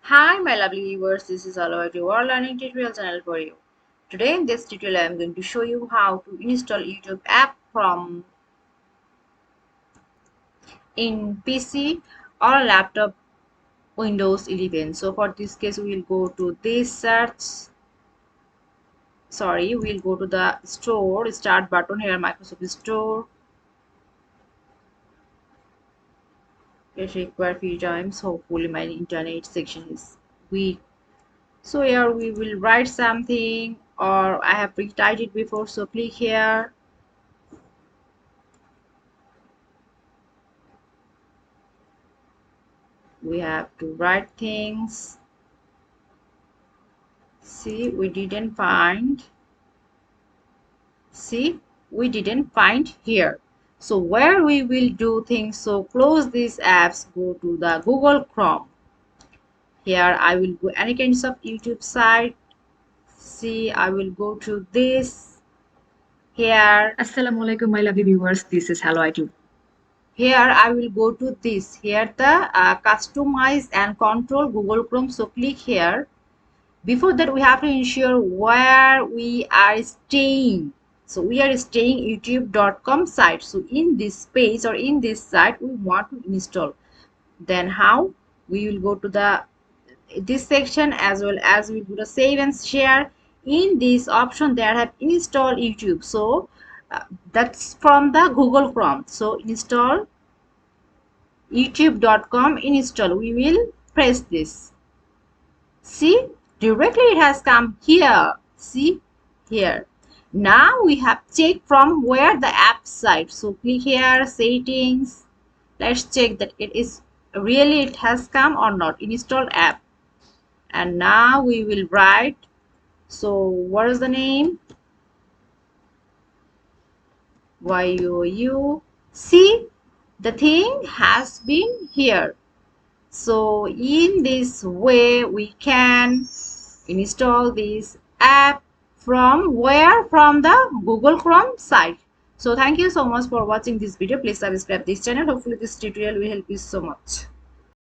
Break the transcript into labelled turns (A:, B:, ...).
A: Hi my lovely viewers, this is all about your learning tutorial channel for you. Today in this tutorial I am going to show you how to install YouTube app from in PC or laptop Windows 11. So for this case we will go to this we'll go to the store start button here, Microsoft Store. It requires few times. Hopefully my internet section is weak. So here we will write something, or I have retyped it before, so click here. We have to write things. See, we didn't find here. So where we will do things, so close these apps, go to the Google Chrome. Here I will go any kinds of YouTube site. See, I will go to this here.
B: Assalamu alaikum, my lovely viewers. This is Hello IT.
A: Here I will go to this. Here the customize and control Google Chrome. So click here. Before that we have to ensure where we are staying. So we are staying youtube.com site. So in this page or in this site we want to install. Then how? We will go to this section, as well as we go to save and share. In this option there have install YouTube. So that's from the Google Chrome. So install youtube.com install. We will press this. See, directly it has come here. See here. Now we have checked from where the app site. So click here, settings. Let's check that it has come or not. Install app. And now we will write. So what is the name? YOU. See, the thing has been here. So in this way we can install this app from where? From the Google Chrome site. So thank you so much for watching this video. Please subscribe this channel. Hopefully this tutorial will help you so much.